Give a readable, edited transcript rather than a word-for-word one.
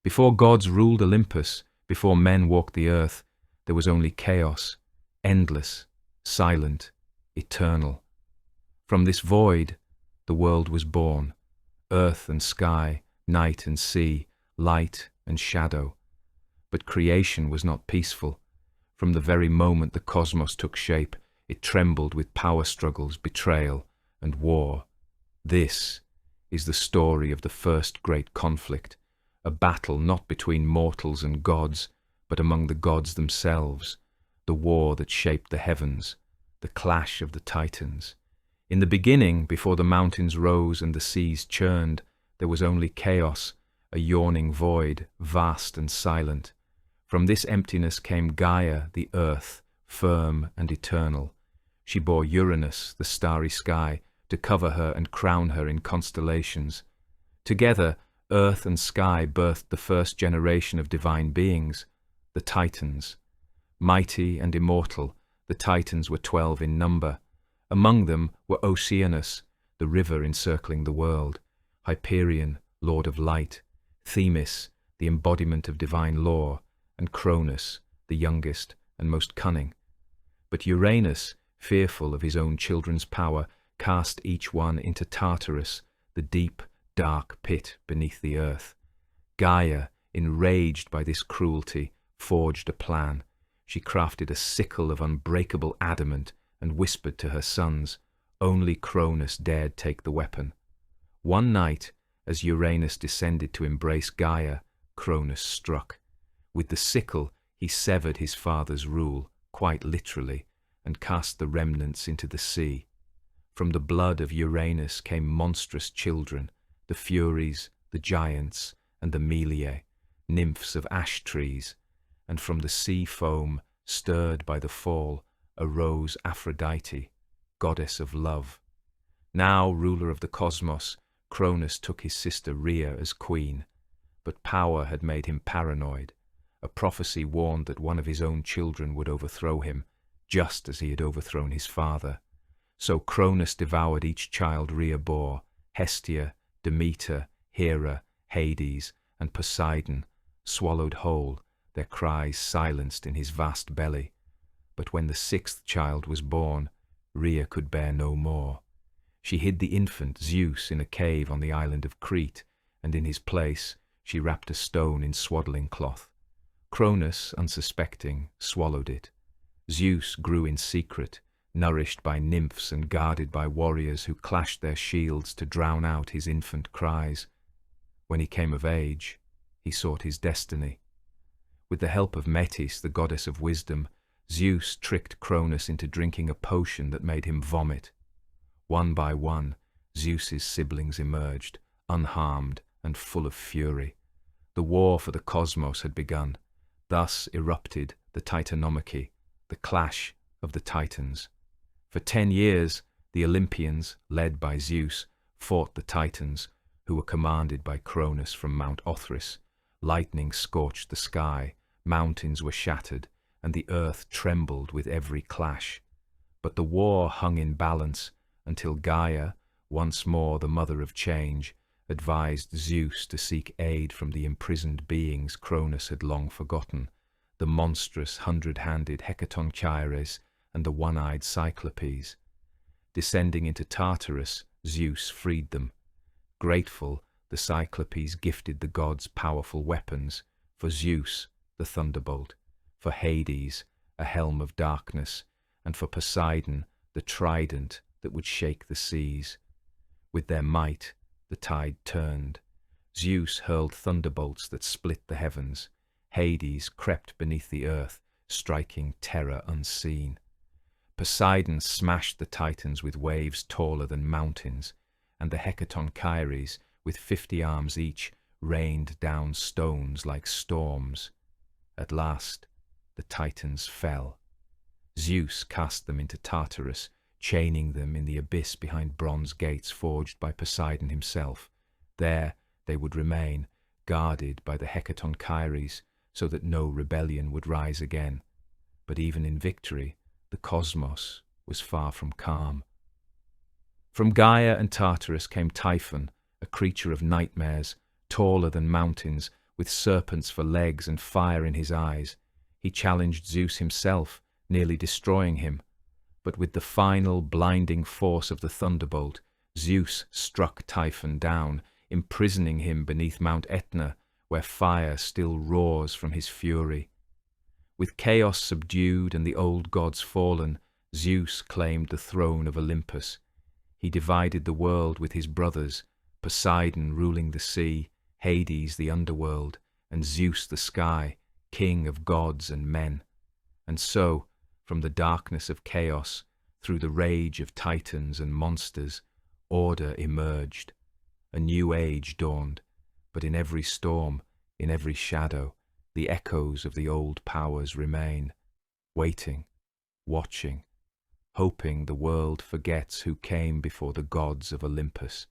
Before gods ruled Olympus, before men walked the earth, there was only chaos, endless, silent, eternal. From this void, the world was born, earth and sky, night and sea, light and shadow. But creation was not peaceful. From the very moment the cosmos took shape, it trembled with power struggles, betrayal, and war. This is the story of the first great conflict, a battle not between mortals and gods, but among the gods themselves, the war that shaped the heavens, the clash of the Titans. In the beginning, before the mountains rose and the seas churned, there was only chaos, a yawning void, vast and silent. From this emptiness came Gaia, the earth, firm and eternal. She bore Uranus, the starry sky, to cover her and crown her in constellations. Together, earth and sky birthed the first generation of divine beings, the Titans. Mighty and immortal, the Titans were 12 in number. Among them were Oceanus, the river encircling the world, Hyperion, lord of light, Themis, the embodiment of divine law, and Cronus, the youngest and most cunning. But Uranus, fearful of his own children's power, cast each one into Tartarus, the deep, dark pit beneath the earth. Gaia, enraged by this cruelty, forged a plan. She crafted a sickle of unbreakable adamant and whispered to her sons. Only Cronus dared take the weapon. One night, as Uranus descended to embrace Gaia, Cronus struck. With the sickle, he severed his father's rule, quite literally, and cast the remnants into the sea. From the blood of Uranus came monstrous children, the Furies, the Giants, and the Meliae, nymphs of ash trees, and from the sea foam, stirred by the fall, arose Aphrodite, goddess of love. Now ruler of the cosmos, Cronus took his sister Rhea as queen, but power had made him paranoid. A prophecy warned that one of his own children would overthrow him, just as he had overthrown his father. So Cronus devoured each child Rhea bore, Hestia, Demeter, Hera, Hades, and Poseidon, swallowed whole, their cries silenced in his vast belly. But when the 6th child was born, Rhea could bear no more. She hid the infant Zeus in a cave on the island of Crete, and in his place she wrapped a stone in swaddling cloth. Cronus, unsuspecting, swallowed it. Zeus grew in secret, nourished by nymphs and guarded by warriors who clashed their shields to drown out his infant cries. When he came of age, he sought his destiny. With the help of Metis, the goddess of wisdom, Zeus tricked Cronus into drinking a potion that made him vomit. One by one, Zeus's siblings emerged, unharmed and full of fury. The war for the cosmos had begun. Thus erupted the Titanomachy, the clash of the Titans. For 10 years, the Olympians, led by Zeus, fought the Titans, who were commanded by Cronus from Mount Othrys. Lightning scorched the sky, mountains were shattered, and the earth trembled with every clash. But the war hung in balance until Gaia, once more the mother of change, advised Zeus to seek aid from the imprisoned beings Cronus had long forgotten, the monstrous 100-handed Hecatonchires and the one-eyed Cyclopes. Descending into Tartarus, Zeus freed them. Grateful, the Cyclopes gifted the gods powerful weapons, for Zeus, the thunderbolt, for Hades, a helm of darkness, and for Poseidon, the trident that would shake the seas. With their might, the tide turned. Zeus hurled thunderbolts that split the heavens. Hades crept beneath the earth, striking terror unseen. Poseidon smashed the Titans with waves taller than mountains, and the Hecatonchires, with 50 arms each, rained down stones like storms. At last, the Titans fell. Zeus cast them into Tartarus, chaining them in the abyss behind bronze gates forged by Poseidon himself. There they would remain, guarded by the Hecatonchires, so that no rebellion would rise again. But even in victory, the cosmos was far from calm. From Gaia and Tartarus came Typhon, a creature of nightmares, taller than mountains, with serpents for legs and fire in his eyes. He challenged Zeus himself, nearly destroying him. But with the final blinding force of the thunderbolt, Zeus struck Typhon down, imprisoning him beneath Mount Etna, where fire still roars from his fury. With chaos subdued and the old gods fallen, Zeus claimed the throne of Olympus. He divided the world with his brothers, Poseidon ruling the sea, Hades the underworld, and Zeus the sky, king of gods and men. And so, from the darkness of chaos, through the rage of titans and monsters, order emerged. A new age dawned, but in every storm, in every shadow, the echoes of the old powers remain, waiting, watching, hoping the world forgets who came before the gods of Olympus.